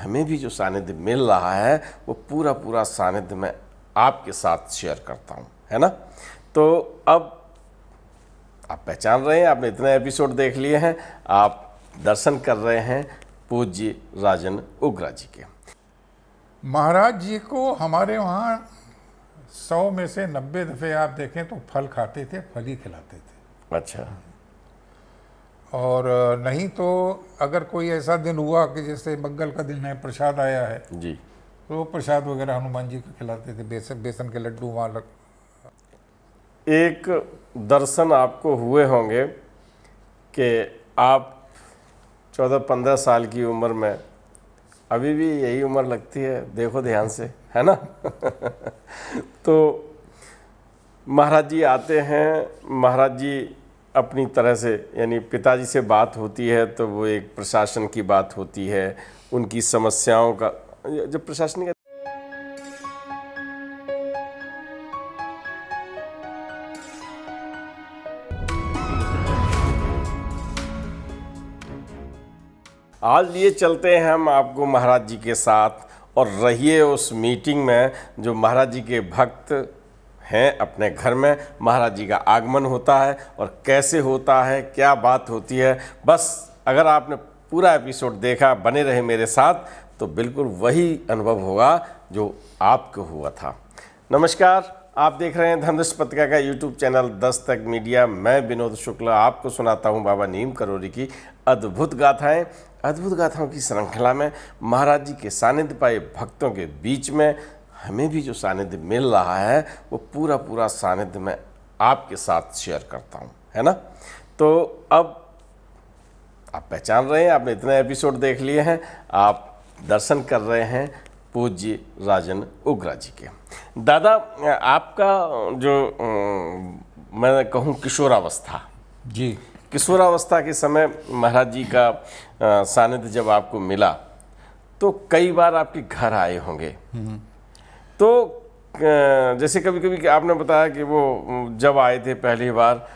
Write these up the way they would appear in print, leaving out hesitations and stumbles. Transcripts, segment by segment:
हमें भी जो सानिध्य मिल रहा है वो पूरा पूरा सानिध्य मैं आपके साथ शेयर करता हूँ, है ना। तो अब आप पहचान रहे हैं, आपने इतने एपिसोड देख लिए हैं, आप दर्शन कर रहे हैं पूज्य राजन उग्रा जी के। महाराज जी को हमारे वहाँ 100 में से 90 दफ़े आप देखें तो फल खाते थे, फल ही खिलाते थे। अच्छा। और नहीं तो अगर कोई ऐसा दिन हुआ कि जैसे मंगल का दिन है, प्रसाद आया है, जी। तो वो प्रसाद वगैरह हनुमान जी को खिलाते थे, बेसन के लड्डू वहाँ एक दर्शन आपको हुए होंगे कि आप 14-15 साल की उम्र में, अभी भी यही उम्र लगती है, देखो ध्यान से, है ना। तो महाराज जी आते हैं, महाराज जी अपनी तरह से, यानी पिताजी से बात होती है तो वो एक प्रशासन की बात होती है, उनकी समस्याओं का जब प्रशासनिक आज लिए चलते हैं हम आपको महाराज जी के साथ और रहिए उस मीटिंग में जो महाराज जी के भक्त हैं अपने घर में। महाराज जी का आगमन होता है और कैसे होता है, क्या बात होती है, बस अगर आपने पूरा एपिसोड देखा, बने रहे मेरे साथ, तो बिल्कुल वही अनुभव होगा जो आपको हुआ था। नमस्कार, आप देख रहे हैं धर्मदर्शी पत्रिका का यूट्यूब चैनल दस्तक मीडिया। मैं विनोद शुक्ला आपको सुनाता हूं बाबा नीम करोड़ी की अद्भुत गाथाएं। अद्भुत गाथाओं की श्रृंखला में महाराज जी के सानिध्य पाए भक्तों के बीच में हमें भी जो सानिध्य मिल रहा है वो पूरा पूरा सानिध्य मैं आपके साथ शेयर करता हूं, है ना। तो अब आप पहचान रहे हैं, आपने इतने एपिसोड देख लिए हैं, आप दर्शन कर रहे हैं पूज्य राजन उग्रा जी के। दादा, आपका जो मैं कहूँ किशोरावस्था, जी, किशोरावस्था के समय महाराज जी का सानिध्य जब आपको मिला तो कई बार आपके घर आए होंगे। तो जैसे कभी कभी आपने बताया कि वो जब आए थे पहली बार,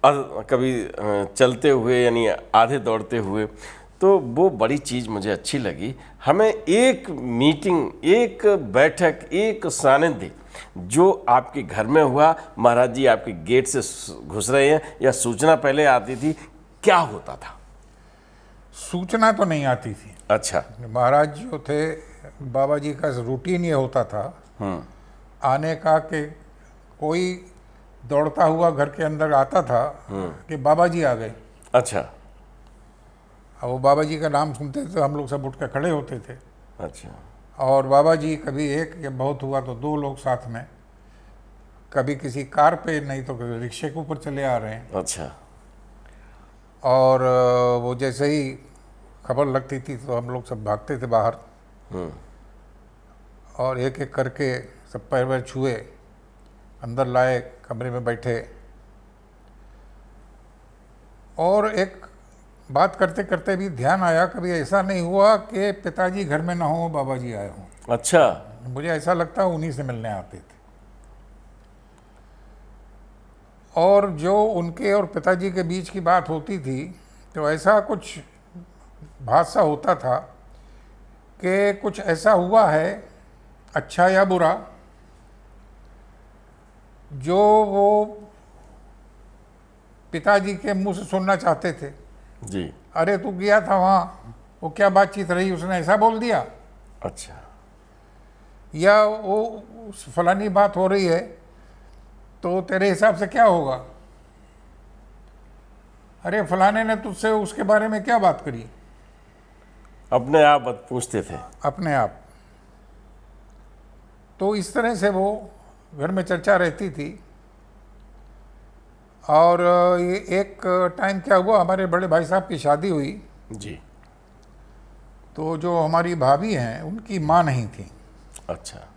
कभी चलते हुए यानी आधे दौड़ते हुए, तो वो बड़ी चीज़ मुझे अच्छी लगी। हमें एक मीटिंग, एक बैठक, एक सानिध्य जो आपके घर में हुआ, महाराज जी आपके गेट से घुस रहे हैं या सूचना पहले आती थी, क्या होता था? सूचना तो नहीं आती थी। अच्छा। महाराज जो थे, बाबा जी का रूटीन ये होता था आने का कि कोई दौड़ता हुआ घर के अंदर आता था कि बाबा जी आ गए। अच्छा। अब वो बाबा जी का नाम सुनते थे तो हम लोग सब उठ कर खड़े होते थे। अच्छा। और बाबा जी कभी एक या बहुत हुआ तो 2 लोग साथ में, कभी किसी कार पे, नहीं तो कभी रिक्शे के ऊपर चले आ रहे हैं। अच्छा। और वो जैसे ही खबर लगती थी तो हम लोग सब भागते थे बाहर और एक एक करके सब पैर वैर छुए, अंदर लाए, कमरे में बैठे। और एक बात करते करते भी ध्यान आया, कभी ऐसा नहीं हुआ कि पिताजी घर में ना हो, बाबा जी आए हों। अच्छा। मुझे ऐसा लगता है उन्हीं से मिलने आते थे। और जो उनके और पिताजी के बीच की बात होती थी तो ऐसा कुछ भाषा होता था कि कुछ ऐसा हुआ है, अच्छा या बुरा, जो वो पिताजी के मुंह से सुनना चाहते थे। जी। अरे तू गया था वहाँ, वो क्या बातचीत रही, उसने ऐसा बोल दिया। अच्छा। या वो फलानी बात हो रही है तो तेरे हिसाब से क्या होगा। अरे फलाने ने तुझसे उसके बारे में क्या बात करी। अपने आप पूछते थे। अपने आप। तो इस तरह से वो घर में चर्चा रहती थी। और ये एक टाइम क्या हुआ, हमारे बड़े भाई साहब की शादी हुई। जी। तो जो हमारी भाभी हैं उनकी माँ नहीं थी। अच्छा।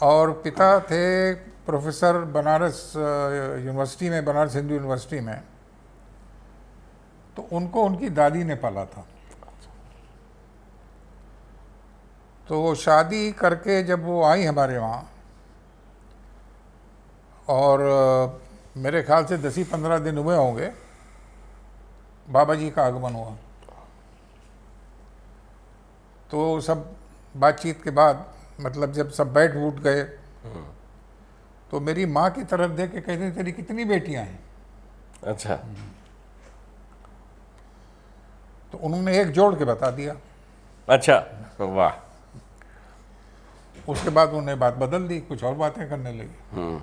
और पिता थे प्रोफेसर बनारस यूनिवर्सिटी में, बनारस हिंदू यूनिवर्सिटी में। तो उनको उनकी दादी ने पाला था। तो वो शादी करके जब वो आई हमारे वहाँ, और मेरे ख्याल से 10-15 दिन हुए होंगे, बाबा जी का आगमन हुआ। तो सब बातचीत के बाद मतलब जब सब बैठ उठ गए तो मेरी माँ की तरफ देख के कहते तेरी कितनी बेटियां हैं? अच्छा। तो उन्होंने एक जोड़ के बता दिया। अच्छा, वाह। उसके बाद उन्होंने बात बदल दी, कुछ और बातें करने लगे।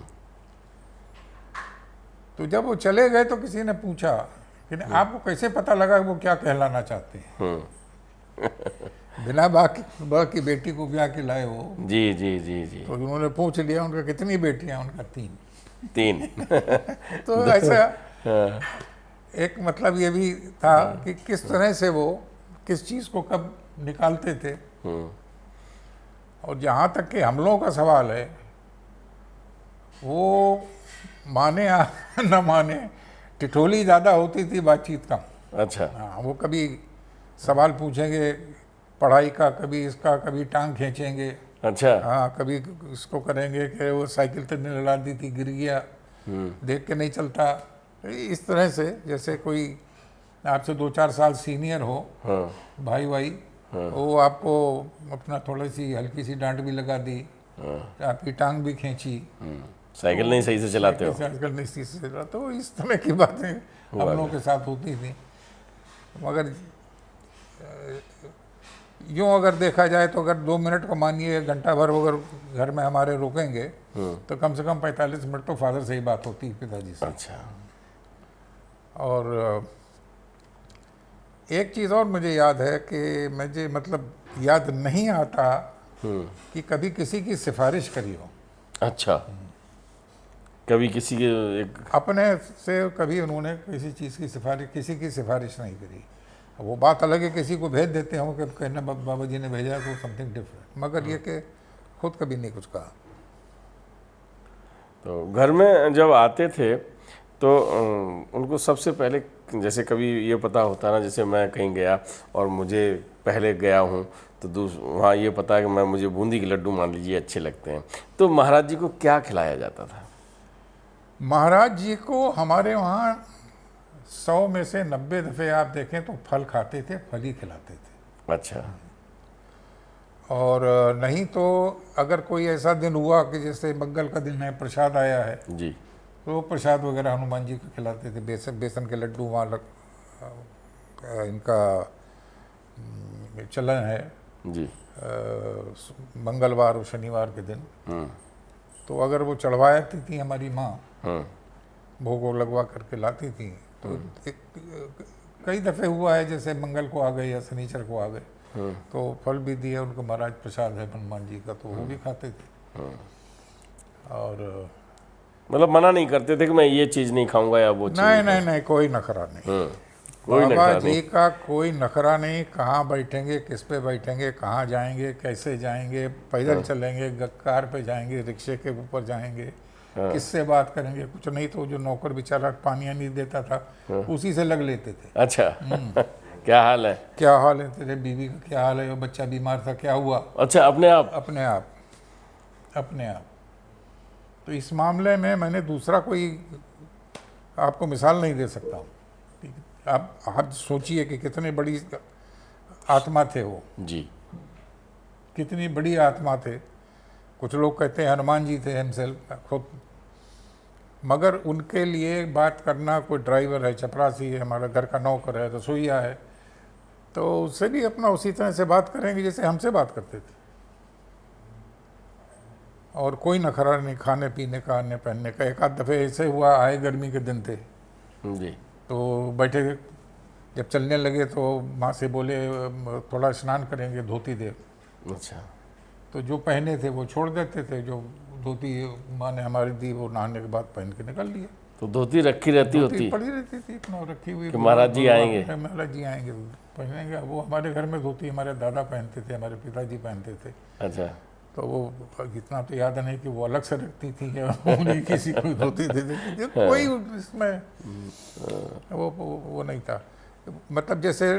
तो जब वो चले गए तो किसी ने पूछा कि आपको कैसे पता लगा कि वो क्या कहलाना चाहते हैं? बिना बा की बेटी को ब्याह के लाए वो। जी जी जी जी। तो उन्होंने पूछ लिया उनका कितनी बेटियां? उनका 3। तो ऐसा एक मतलब ये भी था कि किस तरह से वो किस चीज़ को कब निकालते थे। और जहाँ तक कि हम लोगों का सवाल है, वो माने या न माने, टिटोली ज़्यादा होती थी, बातचीत कम। अच्छा। हाँ, वो कभी सवाल पूछेंगे पढ़ाई का, कभी इसका, कभी टांग खींचेंगे। अच्छा। हाँ, कभी इसको करेंगे कि वो साइकिल तो नहीं लड़ा दी थी, गिर गया, देख के नहीं चलता। इस तरह से जैसे कोई आपसे 2-4 साल सीनियर हो, भाई वो आपको अपना थोड़ी सी हल्की सी डांट भी लगा दी, आपकी टांग भी खींची, साइकिल नहीं सही से चलाते हो। साइकिल नहीं सही से चलाते, तो इस तरह की बातें हम लोगों के साथ होती थी। मगर यूँ अगर देखा जाए तो अगर 2 मिनट को मानिए, घंटा भर अगर घर में हमारे रुकेंगे तो कम से कम 45 मिनट तो फादर से ही बात होती है, पिताजी से। अच्छा। और एक चीज़ और मुझे याद है कि मुझे मतलब याद नहीं आता कि कभी किसी की सिफारिश करी हो। अच्छा, कभी किसी के अपने से कभी उन्होंने किसी चीज़ की सिफारिश, किसी की सिफारिश नहीं करी। वो बात अलग है, किसी को भेज देते हो कि कहना बाबा जी ने भेजा तो समथिंग डिफरेंट, मगर ये कि खुद कभी नहीं कुछ कहा। तो घर में जब आते थे तो उनको सबसे पहले जैसे कभी ये पता होता ना, जैसे मैं कहीं गया और मुझे पहले गया हूँ तो वहाँ ये पता है कि मुझे बूंदी के लड्डू मान लीजिए अच्छे लगते हैं, तो महाराज जी को क्या खिलाया जाता था? महाराज जी को हमारे वहाँ 100 में से 90 दफ़े आप देखें तो फल खाते थे, फल ही खिलाते थे। अच्छा। और नहीं तो अगर कोई ऐसा दिन हुआ कि जैसे मंगल का दिन है, प्रसाद आया है जी, तो प्रसाद वगैरह हनुमान जी को खिलाते थे। बेसन के लड्डू वहाँ इनका चलन है जी। मंगलवार और शनिवार के दिन। तो अगर वो चढ़वाती थी हमारी माँ, भोग वोग लगवा करके लाती थी, तो कई दफ़े हुआ है जैसे मंगल को आ गए या शनिचर को आ गए तो फल भी दिए उनको, महाराज प्रसाद है हनुमान जी का, तो वो भी खाते थे। और मतलब मना नहीं करते थे कि मैं ये चीज़ नहीं खाऊंगा या वो चीज़ नहीं, कोई नखरा नहीं। बाबा जी का कोई नखरा नहीं। कहाँ बैठेंगे, किस पे बैठेंगे, कहाँ जाएंगे, कैसे जाएंगे, पैदल चलेंगे, कार पे जाएंगे, रिक्शे के ऊपर जाएंगे, किससे बात करेंगे, कुछ नहीं तो जो नौकर बेचारा पानी नहीं देता था उसी से लग लेते थे। अच्छा। क्या हाल है, क्या हाल है, तेरे बीवी का क्या हाल है, वो बच्चा बीमार था, क्या हुआ? अच्छा, अपने आप अपने आप। तो इस मामले में मैंने दूसरा कोई आपको मिसाल नहीं दे सकता हूँ। आप सोचिए कि कितने बड़ी आत्मा थे वो जी, कितनी बड़ी आत्मा थे। कुछ लोग कहते हैं हनुमान जी थे हिमसेल्फ खुद, मगर उनके लिए बात करना, कोई ड्राइवर है, चपरासी है, हमारा घर का नौकर है, रसोईया है, तो उससे भी अपना उसी तरह से बात करेंगे जैसे हमसे बात करते थे। और कोई नखरा नहीं खाने पीने का, अन्य पहनने का। एक आध दफ़े ऐसे हुआ, आए गर्मी के दिन थे जी, तो बैठे, जब चलने लगे तो माँ से बोले थोड़ा स्नान करेंगे, धोती दे। अच्छा। तो जो पहने थे वो छोड़ देते थे, जो धोती माँ ने हमारी दी वो नहाने के बाद पहन के निकल लिए। तो धोती रखी रहती होती, पड़ी रहती थी अपना रखी हुई कि महाराज जी आएंगे, महाराज जी आएंगे पहनेंगे। वो हमारे घर में धोती हमारे दादा पहनते थे, हमारे पिताजी पहनते थे। अच्छा। तो वो इतना तो याद नहीं कि वो अलग से रखती थी या उन्हीं किसी को धोती थी, कोई इसमें वो नहीं था। मतलब जैसे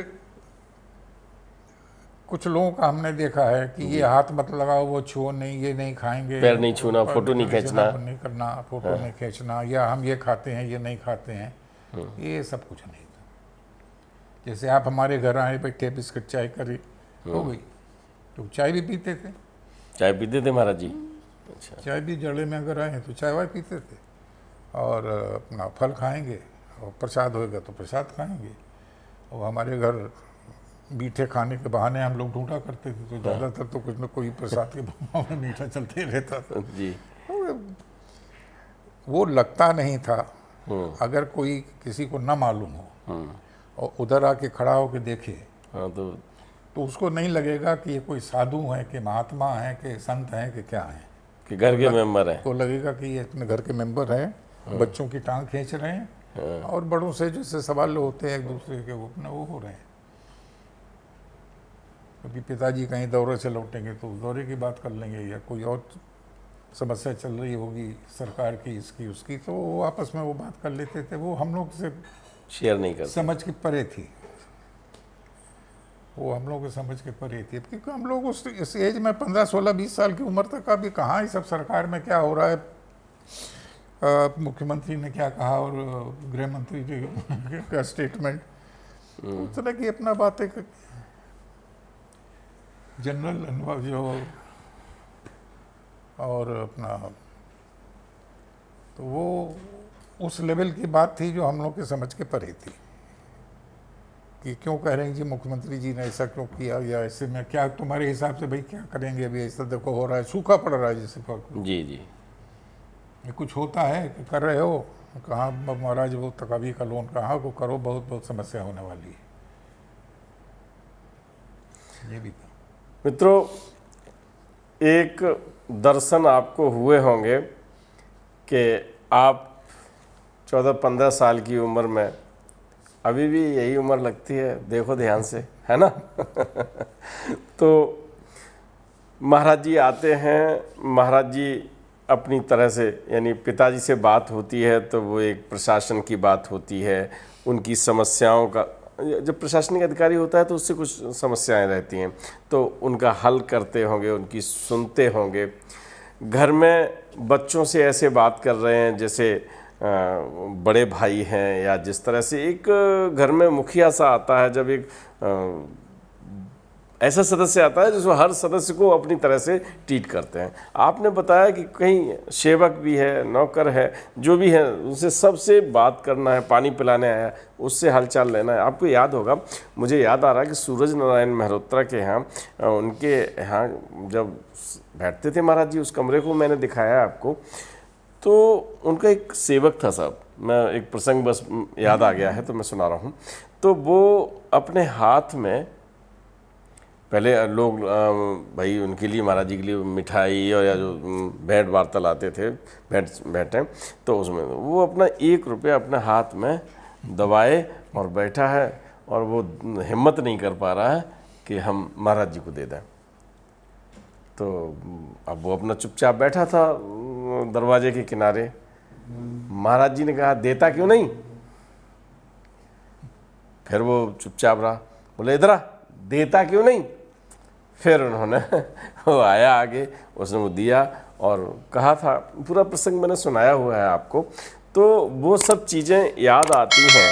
कुछ लोगों का हमने देखा है कि ये हाथ मत लगाओ, वो छुओ नहीं, ये नहीं खाएंगे, पैर नहीं छूना, फोटो नहीं खींचना, नहीं करना, फोटो नहीं खींचना, या हम ये खाते हैं ये नहीं खाते हैं, ये सब कुछ नहीं था। जैसे आप हमारे घर आए, बैठे, बिस्किट चाय करी, हो गई, तो चाय भी पीते थे। चाय पीते थे महाराज जी? अच्छा। चाय भी जड़े में अगर आए तो चाय वाय पीते थे, और अपना फल खाएंगे, और प्रसाद होएगा तो प्रसाद खाएंगे। और हमारे घर मीठे खाने के बहाने हम लोग ढूंढा करते थे, तो ज़्यादातर तो कुछ न कोई प्रसाद के बहाने में मीठा चलते ही रहता था। जी। वो लगता नहीं था, अगर कोई किसी को ना मालूम हो और उधर आके खड़ा होके देखे, हाँ, तो उसको नहीं लगेगा कि ये कोई साधु है, कि महात्मा है, कि संत हैं, कि क्या है, कि घर के मेंबर हैं। तो लगेगा कि ये अपने घर के मेंबर हैं, बच्चों की टांग खींच रहे हैं, और बड़ों से जैसे सवाल होते हैं एक दूसरे के, वो अपना वो हो रहे हैं। क्योंकि पिताजी कहीं दौरे से लौटेंगे तो दौरे की बात कर लेंगे, या कोई और समस्या चल रही होगी सरकार की, इसकी उसकी, तो वो आपस में वो बात कर लेते थे। वो हम लोग से शेयर नहीं करते। समझ के परे थी, वो हम लोग को समझ के परे थी। क्योंकि हम लोग इस एज में 15, 16, 20 साल की उम्र तक अभी कहाँ ये सब सरकार में क्या हो रहा है, मुख्यमंत्री ने क्या कहा और गृह मंत्री का स्टेटमेंट, उस तरह की अपना बातें जनरल अनुभव जो, और अपना, तो वो उस लेवल की बात थी जो हम लोग के समझ के परे थी। कि क्यों कह रहे हैं जी मुख्यमंत्री जी ने ऐसा क्यों किया, या ऐसे में क्या तुम्हारे हिसाब से भाई क्या करेंगे, अभी ऐसा देखो हो रहा है, सूखा पड़ रहा है जैसे जी जी, कुछ होता है कि कर रहे हो, कहाँ महाराज वो तकावी का लोन कहाँ को करो, बहुत बहुत समस्या होने वाली है। ये भी था। मित्रों, एक दर्शन आपको हुए होंगे कि आप 14-15 साल की उम्र में, अभी भी यही उम्र लगती है, देखो ध्यान से, है ना। तो महाराज जी आते हैं, महाराज जी अपनी तरह से, यानी पिताजी से बात होती है तो वो एक प्रशासन की बात होती है, उनकी समस्याओं का, जब प्रशासनिक अधिकारी होता है तो उससे कुछ समस्याएं रहती हैं तो उनका हल करते होंगे, उनकी सुनते होंगे। घर में बच्चों से ऐसे बात कर रहे हैं जैसे बड़े भाई हैं, या जिस तरह से एक घर में मुखिया सा आता है, जब एक ऐसा सदस्य आता है जिसको हर सदस्य को अपनी तरह से ट्रीट करते हैं। आपने बताया कि कहीं सेवक भी है, नौकर है, जो भी है, उनसे सबसे बात करना है, पानी पिलाने आया उससे हालचाल लेना है। आपको याद होगा, मुझे याद आ रहा है कि सूरज नारायण मेहरोत्रा के यहाँ, उनके यहाँ जब बैठते थे महाराज जी, उस कमरे को मैंने दिखाया आपको, तो उनका एक सेवक था साहब, मैं एक प्रसंग बस याद आ गया है तो मैं सुना रहा हूँ। तो वो अपने हाथ में, पहले लोग भाई उनके लिए, महाराज जी के लिए मिठाई और या जो भेंट वार्ता लाते थे, भेंटें, तो उसमें वो अपना 1 रुपया अपने हाथ में दबाए और बैठा है, और वो हिम्मत नहीं कर पा रहा है कि हम महाराज जी को दे दें। तो अब वो अपना चुपचाप बैठा था दरवाजे के किनारे। महाराज जी ने कहा देता क्यों नहीं? फिर वो चुपचाप रहा, बोले इधर आ, देता क्यों नहीं? फिर उन्होंने वो आया आगे, उसने वो दिया और कहा था, पूरा प्रसंग मैंने सुनाया हुआ है आपको। तो वो सब चीज़ें याद आती हैं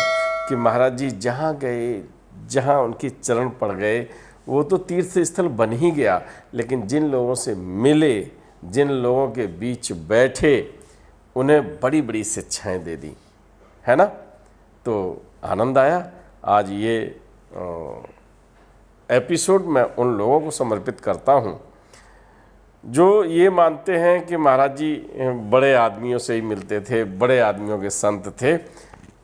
कि महाराज जी जहाँ गए, जहाँ उनके चरण पड़ गए, वो तो तीर्थ स्थल बन ही गया, लेकिन जिन लोगों से मिले, जिन लोगों के बीच बैठे, उन्हें बड़ी बड़ी शिक्षाएं दे दी, है ना। तो आनंद आया। आज ये एपिसोड मैं उन लोगों को समर्पित करता हूँ जो ये मानते हैं कि महाराज जी बड़े आदमियों से ही मिलते थे, बड़े आदमियों के संत थे।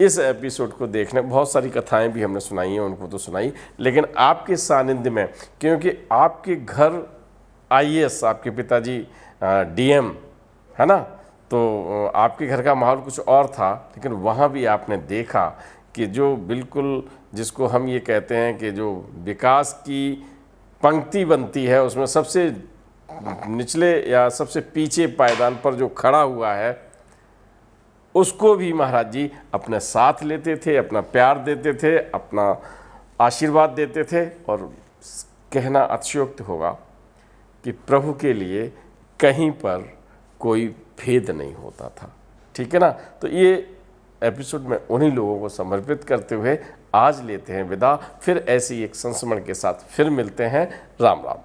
इस एपिसोड को देखने, बहुत सारी कथाएं भी हमने सुनाई हैं, उनको तो सुनाई, लेकिन आपके सानिध्य में, क्योंकि आपके घर आईएएस, आपके पिताजी डीएम, है ना, तो आपके घर का माहौल कुछ और था, लेकिन वहाँ भी आपने देखा कि जो बिल्कुल, जिसको हम ये कहते हैं कि जो विकास की पंक्ति बनती है, उसमें सबसे निचले या सबसे पीछे पायदान पर जो खड़ा हुआ है, उसको भी महाराज जी अपने साथ लेते थे, अपना प्यार देते थे, अपना आशीर्वाद देते थे। और कहना अतिशयोक्ति होगा कि प्रभु के लिए कहीं पर कोई भेद नहीं होता था, ठीक है ना। तो ये एपिसोड में उन्हीं लोगों को समर्पित करते हुए आज लेते हैं विदा। फिर ऐसी एक संस्मरण के साथ फिर मिलते हैं। राम राम।